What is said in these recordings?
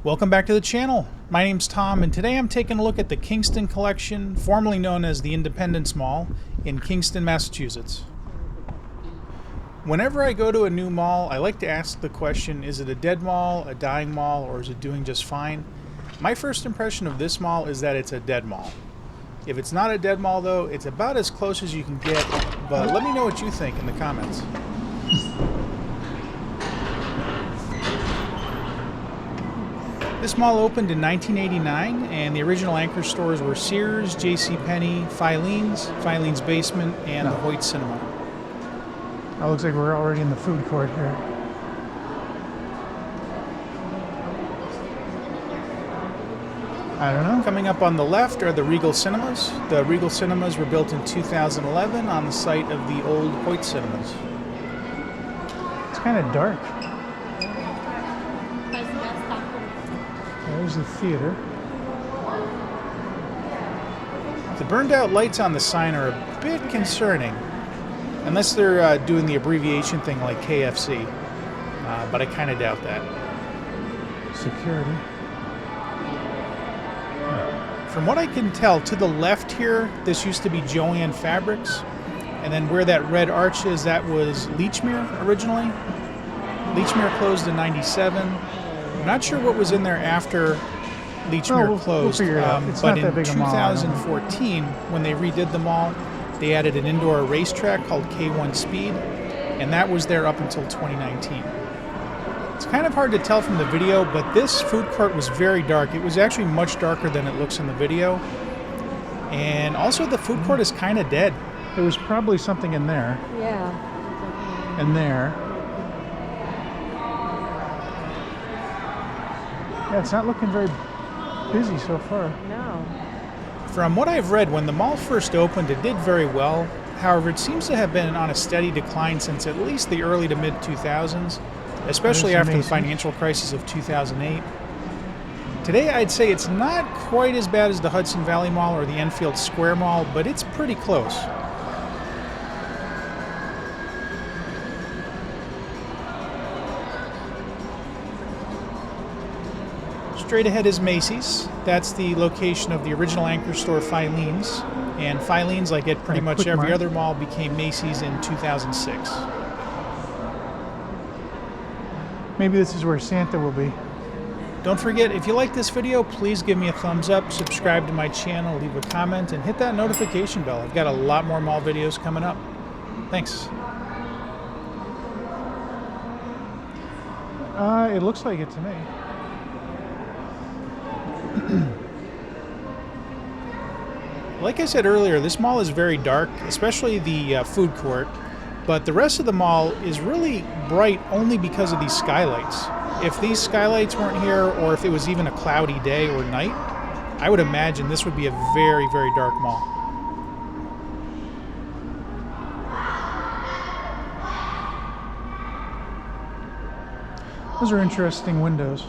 Welcome back to the channel. My name's Tom, and today I'm taking a look at the Kingston Collection, formerly known as the Independence Mall, in Kingston, Massachusetts. Whenever I go to a new mall, I like to ask the question, is it a dead mall, a dying mall, or is it doing just fine? My first impression of this mall is that it's a dead mall. If it's not a dead mall, though, it's about as close as you can get, but let me know what you think in the comments. This mall opened in 1989, and the original anchor stores were Sears, JC Penney, Filene's Basement, and the Hoyt Cinema. Oh, looks like we're already in the food court here. I don't know. Coming up on the left are the Regal Cinemas. The Regal Cinemas were built in 2011 on the site of the old Hoyt Cinemas. It's kind of dark. There's the theater. The burned out lights on the sign are a bit concerning, unless they're doing the abbreviation thing like KFC, but I kind of doubt that. Security. From what I can tell, to the left here, this used to be Joann Fabrics, and then where that red arch is, that was Lechmere originally. Lechmere closed in '97. I'm not sure what was in there after Lechmere closed, but in 2014, when they redid the mall, they added an indoor racetrack called K1 Speed, and that was there up until 2019. It's kind of hard to tell from the video, but this food court was very dark. It was actually much darker than it looks in the video, and also the food court is kind of dead. There was probably something in there. Yeah. And there. Yeah, it's not looking very busy so far. No. From what I've read, when the mall first opened, it did very well. However, it seems to have been on a steady decline since at least the early to mid-2000s, especially after the financial crisis of 2008. Today, I'd say it's not quite as bad as the Hudson Valley Mall or the Enfield Square Mall, but it's pretty close. Straight ahead is Macy's. That's the location of the original anchor store Filene's. And Filene's, like at pretty much every other mall, became Macy's in 2006. Maybe this is where Santa will be. Don't forget, if you like this video, please give me a thumbs up, subscribe to my channel, leave a comment, and hit that notification bell. I've got a lot more mall videos coming up. Thanks. It looks like it to me. Like I said earlier, this mall is very dark, especially the food court, but the rest of the mall is really bright only because of these skylights. If these skylights weren't here, or if it was even a cloudy day or night, I would imagine this would be a very, very dark mall. Those are interesting windows.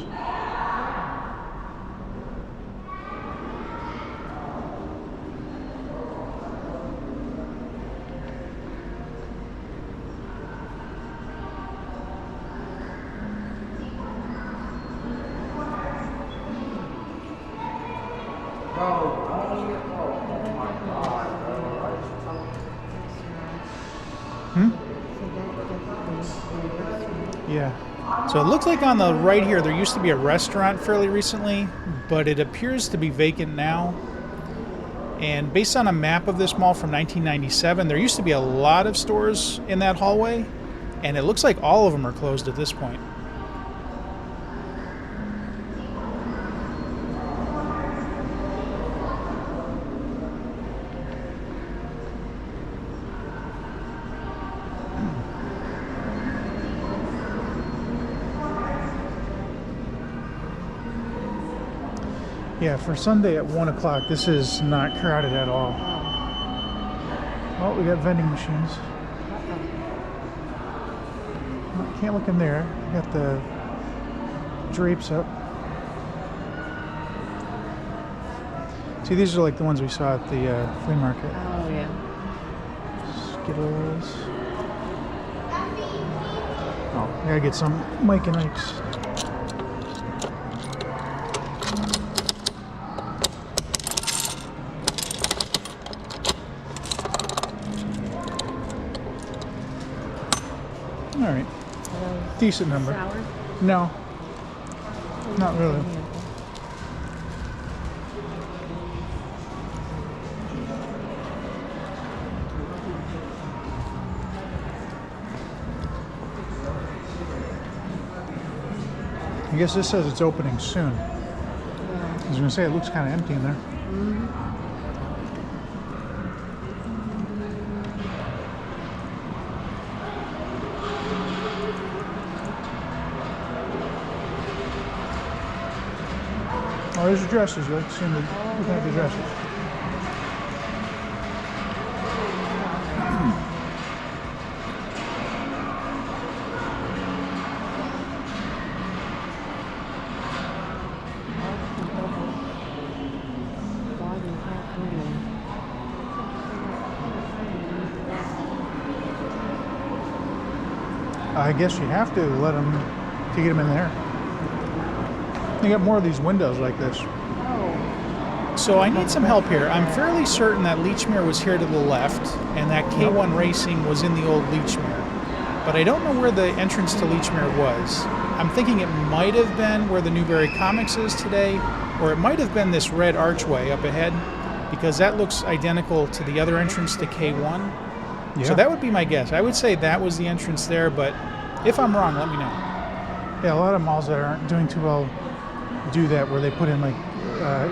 Yeah. So it looks like on the right here there used to be a restaurant fairly recently, but it appears to be vacant now. And based on a map of this mall from 1997, there used to be a lot of stores in that hallway, and it looks like all of them are closed at this point. Yeah, for Sunday at 1 o'clock, this is not crowded at all. Oh, we got vending machines. Can't look in there. We got the drapes up. See, these are like the ones we saw at the flea market. Oh, yeah. Skittles. Oh, I gotta get some Mike and Ike's. decent number. Sour? No, not really. I guess this says it's opening soon. I was gonna say it looks kind of empty in there. Oh, there's the dresses. Let's see looking at the dresses. I guess you have to let them to get them in there. You got more of these windows like this. So I need some help here. I'm fairly certain that Lechmere was here to the left and that K1 Racing was in the old Lechmere. But I don't know where the entrance to Lechmere was. I'm thinking it might have been where the Newberry Comics is today, or it might have been this red archway up ahead, because that looks identical to the other entrance to K1. Yeah. So that would be my guess. I would say that was the entrance there, but if I'm wrong, let me know. Yeah, a lot of malls that aren't doing too well do that, where they put in like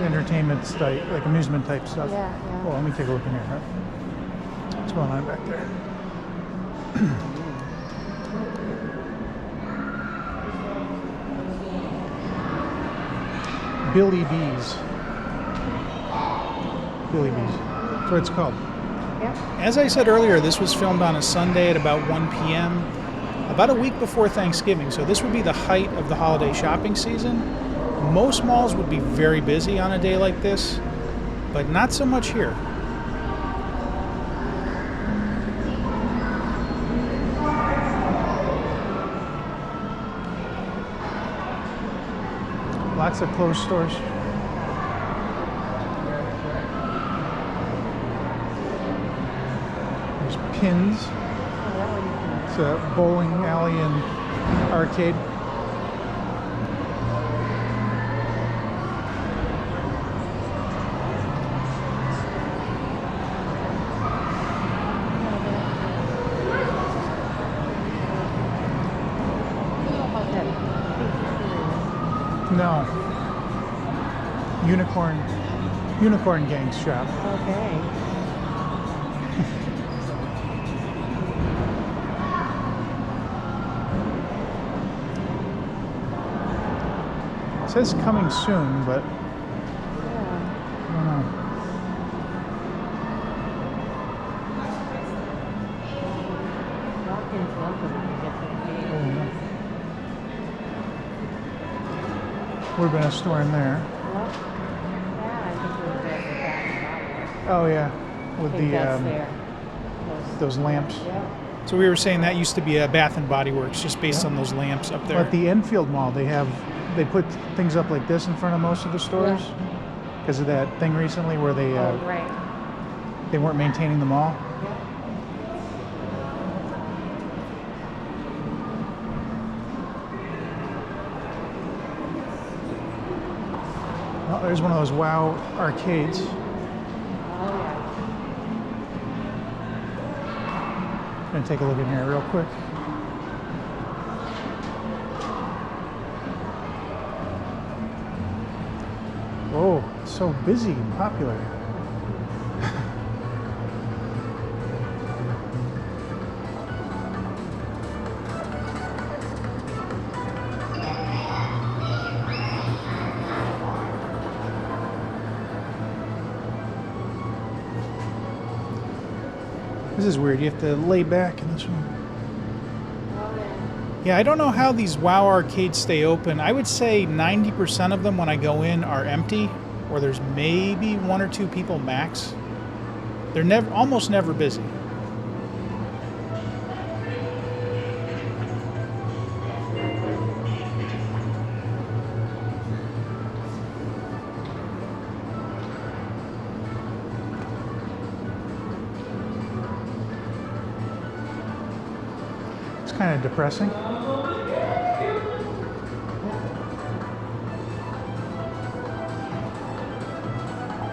entertainment type, like amusement type stuff. Yeah. Well, let me take a look in here. Huh? What's going on back there? Billy B's. Billy B's. That's what it's called. As I said earlier, this was filmed on a Sunday at about 1 p.m., about a week before Thanksgiving, so this would be the height of the holiday shopping season. Most malls would be very busy on a day like this, but not so much here. Lots of closed stores. There's Pins. It's a bowling alley and arcade. No. Unicorn Gang's shop. Okay. It says coming soon, but Yeah. I don't know. Walk-in's welcome when you get to the Oh, gate. no. Would have been a store in there. Well, yeah, I think we're there for that. Oh yeah, I with think the that's there. those lamps. Yeah. So we were saying that used to be a Bath and Body Works, just based on those lamps up there. At the Enfield Mall, they put things up like this in front of most of the stores because of that thing recently where they Oh, right. they weren't maintaining the mall. Yeah. Oh, there's one of those WoW arcades. Oh, yeah. Gonna take a look in here real quick. Whoa, it's so busy and popular. This is weird. You have to lay back in this one. Yeah, I don't know how these WoW arcades stay open. I would say 90% of them when I go in are empty, or there's maybe one or two people max. They're almost never busy. It's kind of depressing.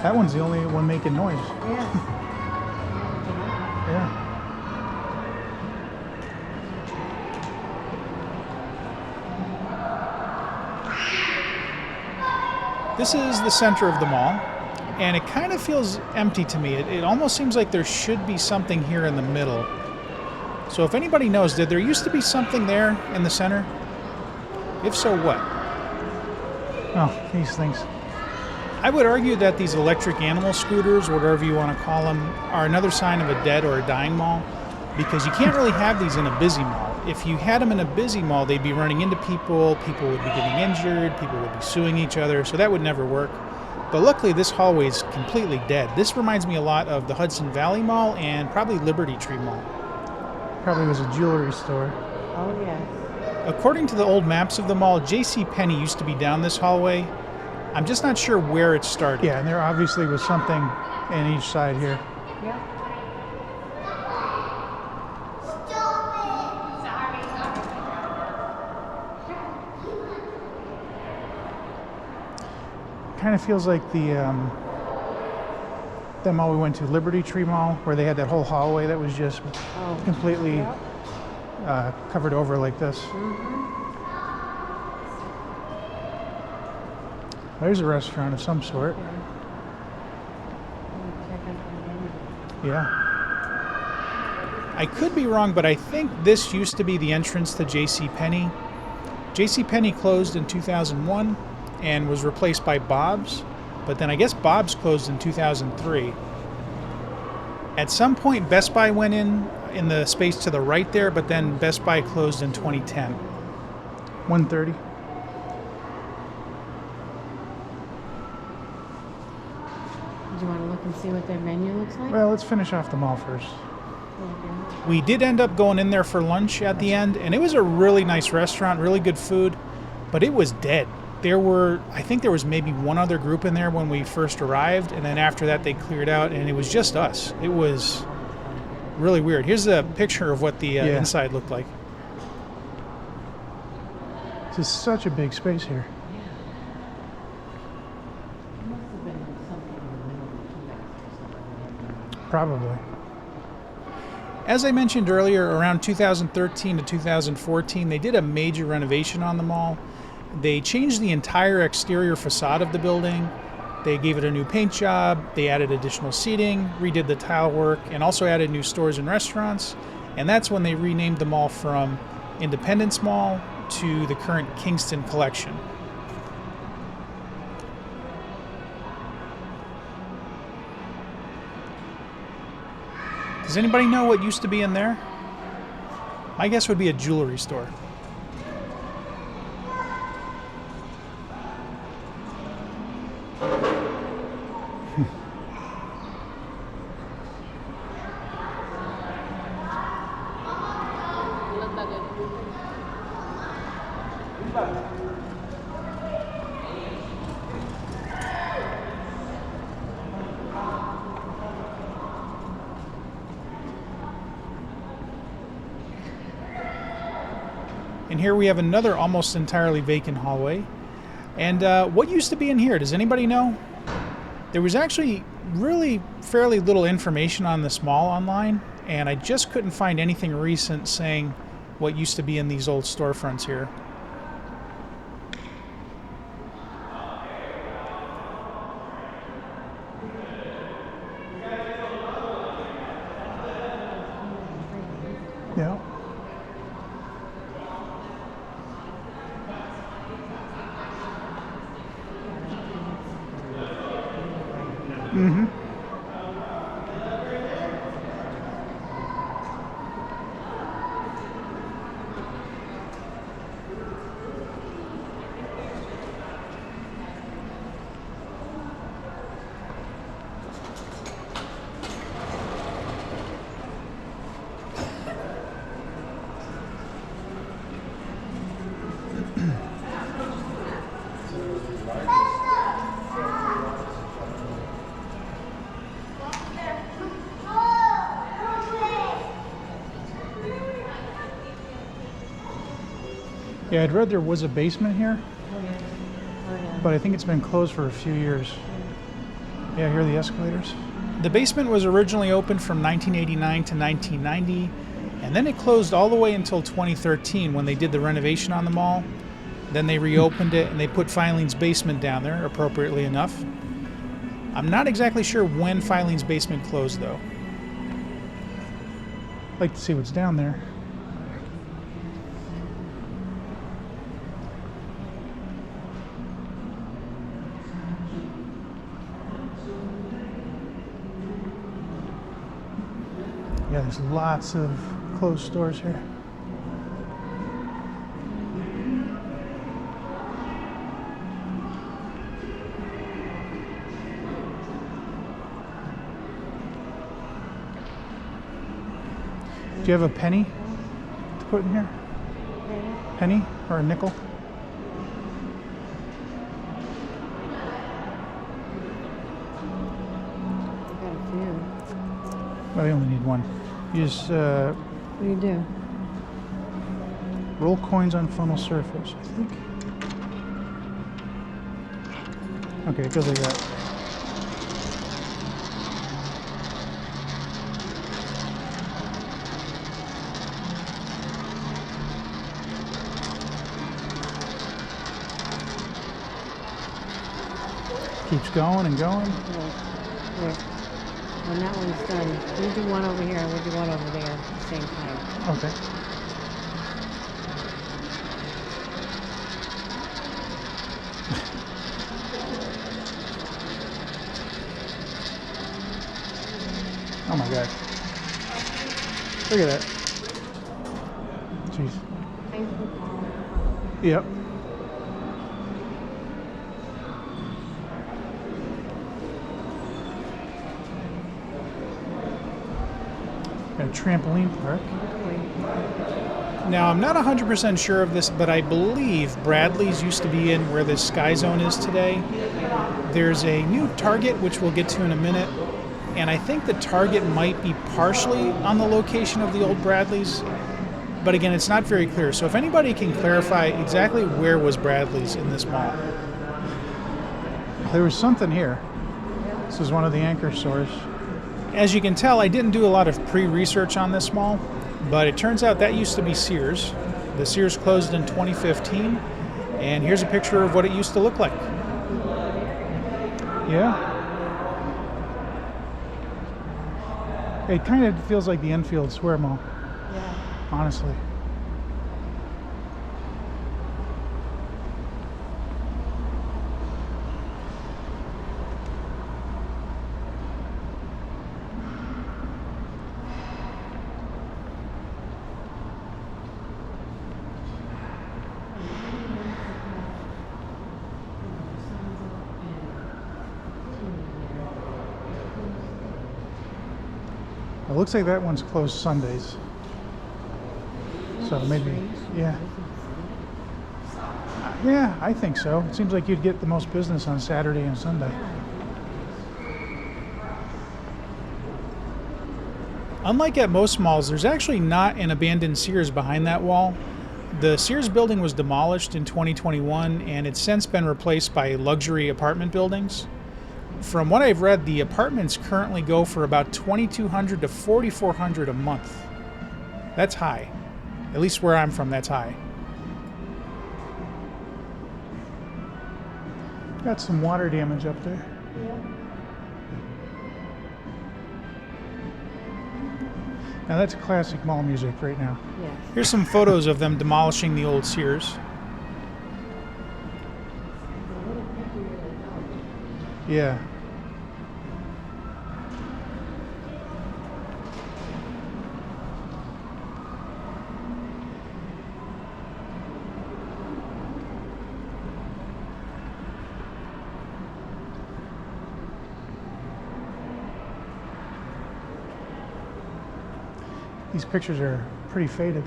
That one's the only one making noise. Yes. Yeah. This is the center of the mall, and it kind of feels empty to me. It almost seems like there should be something here in the middle. So if anybody knows, did there used to be something there in the center? If so, what? Oh, these things. I would argue that these electric animal scooters, whatever you want to call them, are another sign of a dead or a dying mall, because you can't really have these in a busy mall. If you had them in a busy mall, they'd be running into people, people would be getting injured, people would be suing each other, so that would never work. But luckily, this hallway is completely dead. This reminds me a lot of the Hudson Valley Mall and probably Liberty Tree Mall. Probably was a jewelry store. Oh, yes. According to the old maps of the mall, JC Penney used to be down this hallway. I'm just not sure where it started. Yeah, and there obviously was something in each side here. Yep. Kind of feels like the that mall we went to, Liberty Tree Mall, where they had that whole hallway that was just Oh. completely Yep. covered over like this. There's a restaurant of some sort. Okay. Check out the menu. Yeah. I could be wrong, but I think this used to be the entrance to JC Penney. JC Penney closed in 2001 and was replaced by Bob's, but then I guess Bob's closed in 2003. At some point, Best Buy went in the space to the right there, but then Best Buy closed in 2010. 130. Do you want to look and see what their menu looks like? Well, let's finish off the mall first. Okay. We did end up going in there for lunch at the end, and it was a really nice restaurant, really good food, but it was dead. I think there was maybe one other group in there when we first arrived, and then after that they cleared out, and it was just us. It was really weird. Here's a picture of what the inside looked like. This is such a big space here. There must have been something in the middle of the kiosks or something. Probably. As I mentioned earlier, around 2013 to 2014, they did a major renovation on the mall. They changed the entire exterior facade of the building. They gave it a new paint job. They added additional seating, redid the tile work, and also added new stores and restaurants. And that's when they renamed the mall from Independence Mall to the current Kingston Collection. Does anybody know what used to be in there? My guess would be a jewelry store. And here we have another almost entirely vacant hallway. And what used to be in here? Does anybody know? There was actually really fairly little information on this mall online, and I just couldn't find anything recent saying what used to be in these old storefronts here. Yeah. Mm-hmm. Yeah, I'd read there was a basement here, Oh, yeah. but I think it's been closed for a few years. Yeah, here are the escalators. The basement was originally opened from 1989 to 1990, and then it closed all the way until 2013 when they did the renovation on the mall. Then they reopened it and they put Filene's Basement down there, appropriately enough. I'm not exactly sure when Filene's Basement closed, though. I'd like to see what's down there. Yeah, there's lots of closed stores here. Do you have a penny to put in here? Penny or a nickel? I got a few. Well, you only need one. You just What do you do? roll coins on funnel surface, I think. Okay, it goes like that. Keeps going and going. Wait. When that one's done, we'll do one over here and we'll do one over there at the same time. Okay. Oh my god. Look at that. Jeez. Yep. Got a trampoline park. Now, I'm not 100% sure of this, but I believe Bradley's used to be in where this Sky Zone is today. There's a new Target, which we'll get to in a minute, and I think the Target might be partially on the location of the old Bradley's, but again, it's not very clear. So if anybody can clarify exactly where was Bradley's in this mall. There was something here. This is one of the anchor stores. As you can tell, I didn't do a lot of pre-research on this mall, but it turns out that used to be Sears. The Sears closed in 2015, and here's a picture of what it used to look like. Yeah. It kind of feels like the Enfield Square Mall, Yeah. honestly. It looks like that one's closed Sundays. So maybe, yeah. Yeah, I think so. It seems like you'd get the most business on Saturday and Sunday. Unlike at most malls, there's actually not an abandoned Sears behind that wall. The Sears building was demolished in 2021, and it's since been replaced by luxury apartment buildings. From what I've read, the apartments currently go for about $2,200 to $4,400 a month. That's high. At least where I'm from, that's high. Got some water damage up there. Now that's classic mall music right now. Yes. Here's some photos of them demolishing the old Sears. Yeah. These pictures are pretty faded.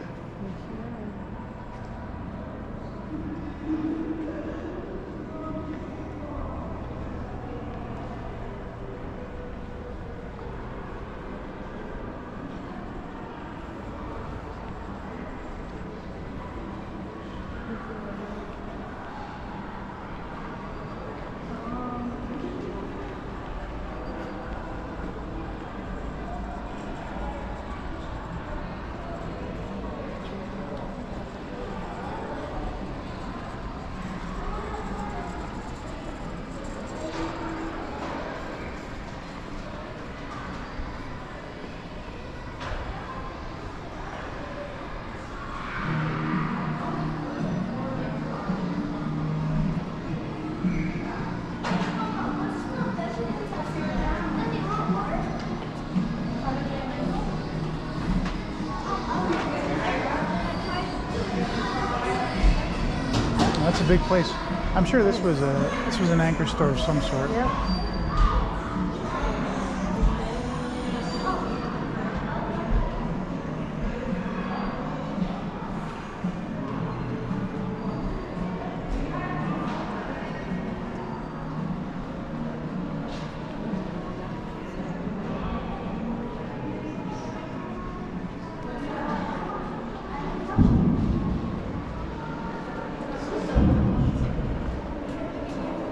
a big place. I'm sure this was an anchor store of some sort. Yep.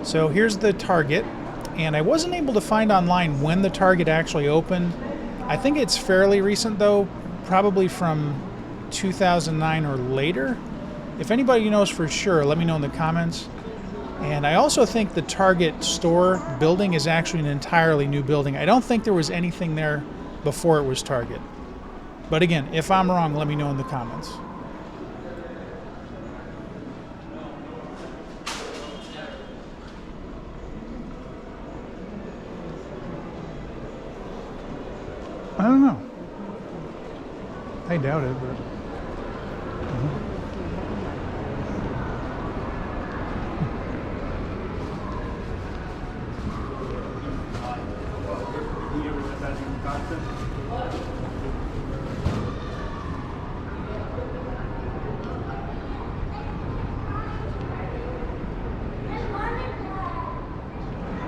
So here's the Target, and I wasn't able to find online when the Target actually opened. I think it's fairly recent though, probably from 2009 or later. If anybody knows for sure, let me know in the comments. And I also think the Target store building is actually an entirely new building. I don't think there was anything there before it was Target. But again, if I'm wrong, let me know in the comments. I don't know. I doubt it, but.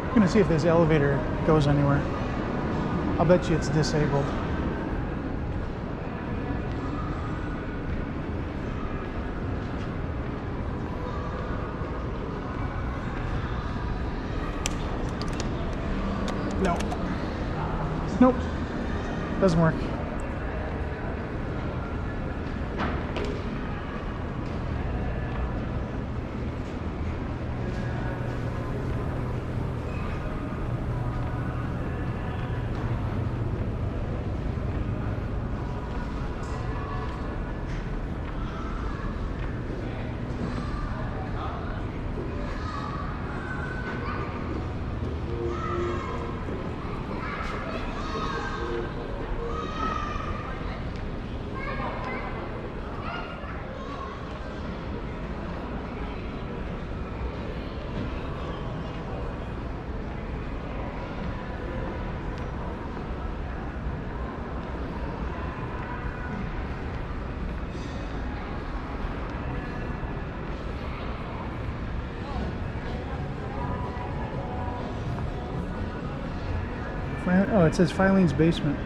I'm gonna see if this elevator goes anywhere. I'll bet you it's disabled. No. Nope. Doesn't work. Oh, it says Filene's Basement.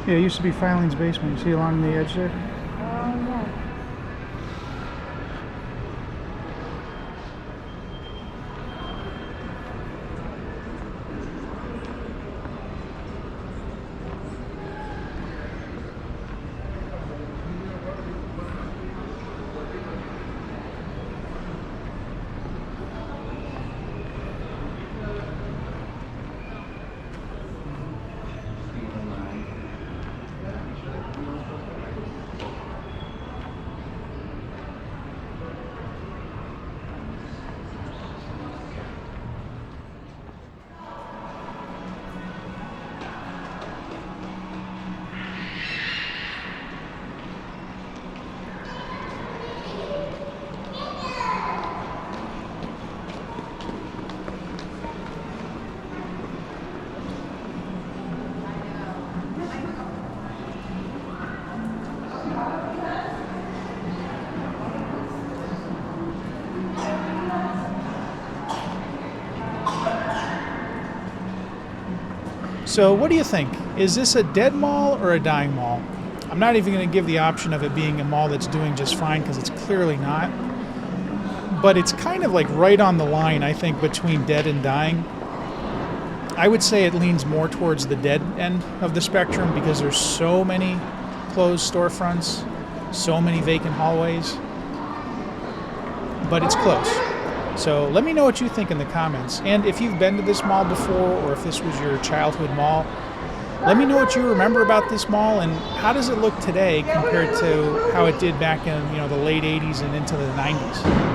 Yeah, it used to be Filene's Basement. You see along the edge there? Oh, yeah. So what do you think? Is this a dead mall or a dying mall? I'm not even going to give the option of it being a mall that's doing just fine because it's clearly not. But it's kind of like right on the line, I think, between dead and dying. I would say it leans more towards the dead end of the spectrum because there's so many closed storefronts, so many vacant hallways. But it's close. So let me know what you think in the comments. And if you've been to this mall before, or if this was your childhood mall, let me know what you remember about this mall and how does it look today compared to how it did back in, the late 80s and into the 90s.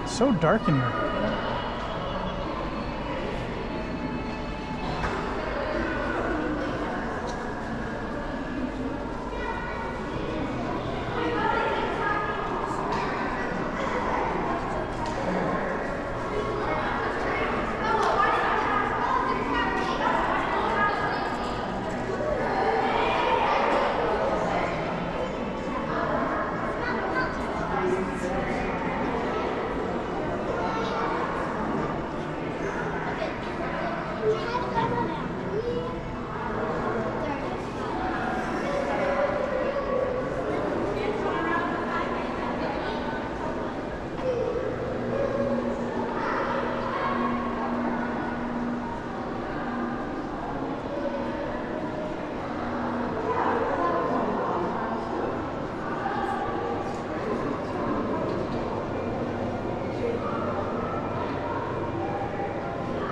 It's so dark in here.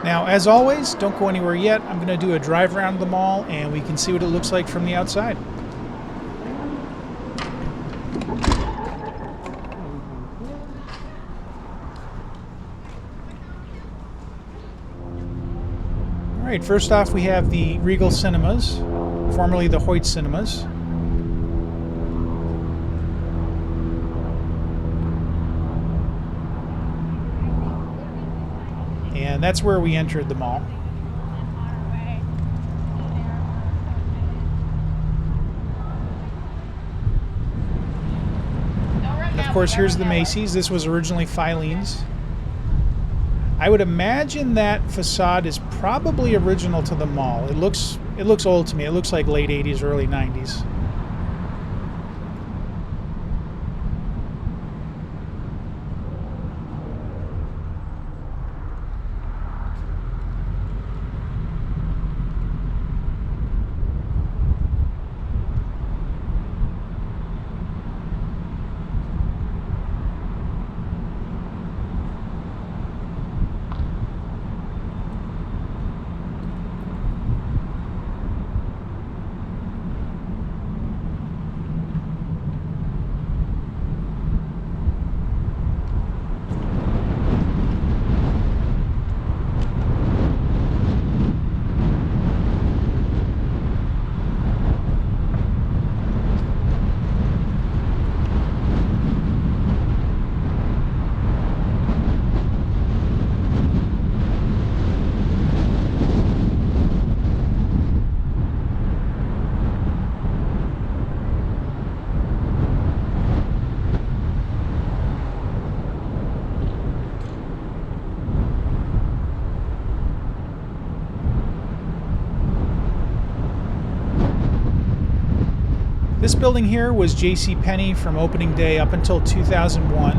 Now, as always, don't go anywhere yet. I'm going to do a drive around the mall and we can see what it looks like from the outside. All right, first off, we have the Regal Cinemas, formerly the Hoyt Cinemas. And that's where we entered the mall. And of course, here's the Macy's. This was originally Filene's. I would imagine that facade is probably original to the mall. It looks old to me. It looks like late 80s, early 90s. This building here was JC Penney from opening day up until 2001.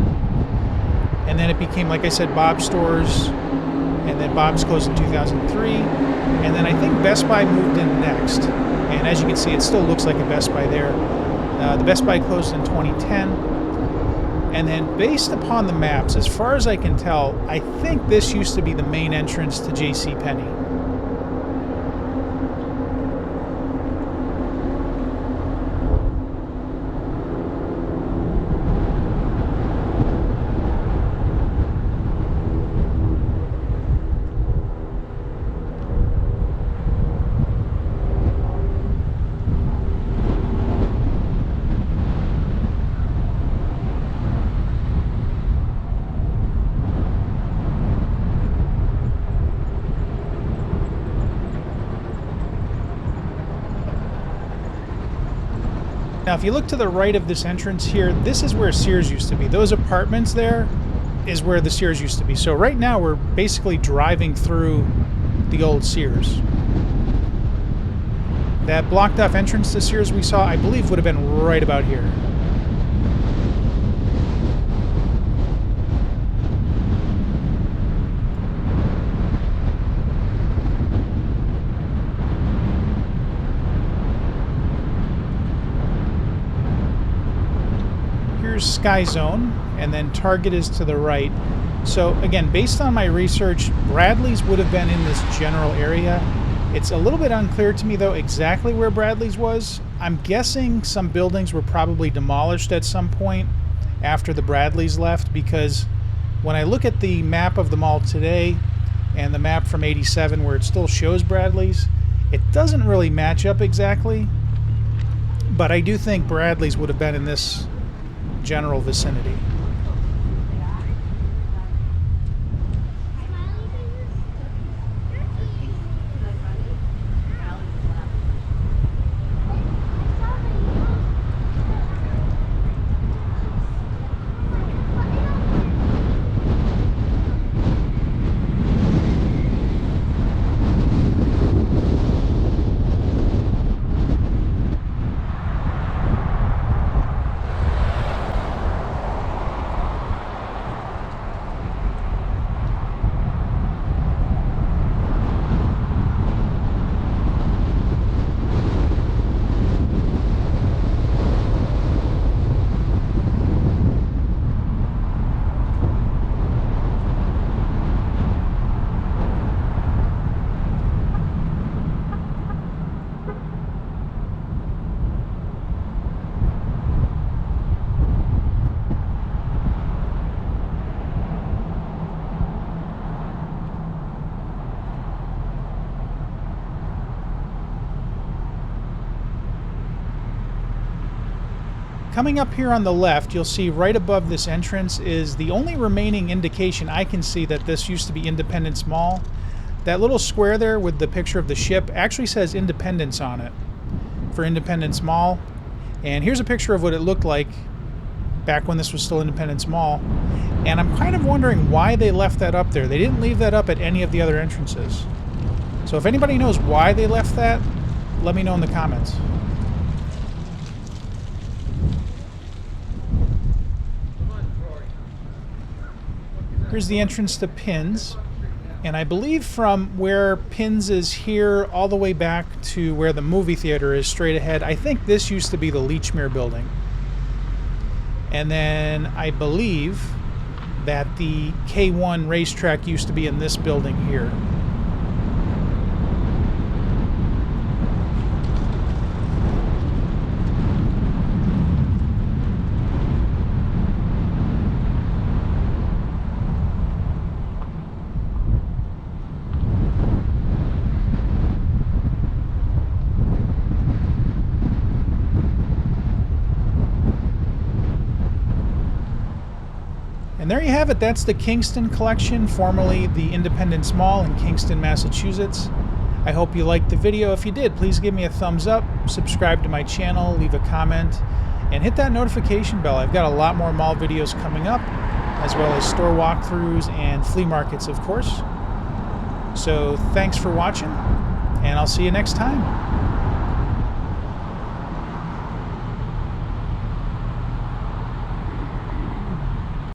And then it became, like I said, Bob's Stores. And then Bob's closed in 2003. And then I think Best Buy moved in next. And as you can see, it still looks like a Best Buy there. The Best Buy closed in 2010. And then based upon the maps, as far as I can tell, I think this used to be the main entrance to JC Penney. Now, if you look to the right of this entrance here, this is where Sears used to be. Those apartments there is where the Sears used to be. So right now we're basically driving through the old Sears. That blocked off entrance to Sears we saw, I believe, would have been right about here. Sky Zone, and then Target is to the right. So again, based on my research, Bradley's would have been in this general area. It's a little bit unclear to me though exactly where Bradley's was. I'm guessing some buildings were probably demolished at some point after the Bradleys left, because When I look at the map of the mall today and the map from '87 where it still shows Bradley's, it doesn't really match up exactly, but I do think Bradley's would have been in this general vicinity. Coming up here on the left, you'll see right above this entrance is the only remaining indication I can see that this used to be Independence Mall. That little square there with the picture of the ship actually says Independence on it for Independence Mall. And here's a picture of what it looked like back when this was still Independence Mall. And I'm kind of wondering why they left that up there. They didn't leave that up at any of the other entrances. So if anybody knows why they left that, let me know in the comments. Here's the entrance to Pins, and I believe from where Pins is here all the way back to where the movie theater is straight ahead, I think this used to be the Lechmere building. And then I believe that the K1 racetrack used to be in this building here. And there you have it. That's the Kingston Collection, formerly the Independence Mall in Kingston, Massachusetts. I hope you liked the video. If you did, please give me a thumbs up, subscribe to my channel, leave a comment, and hit that notification bell. I've got a lot more mall videos coming up, as well as store walkthroughs and flea markets, of course. So thanks for watching, and I'll see you next time.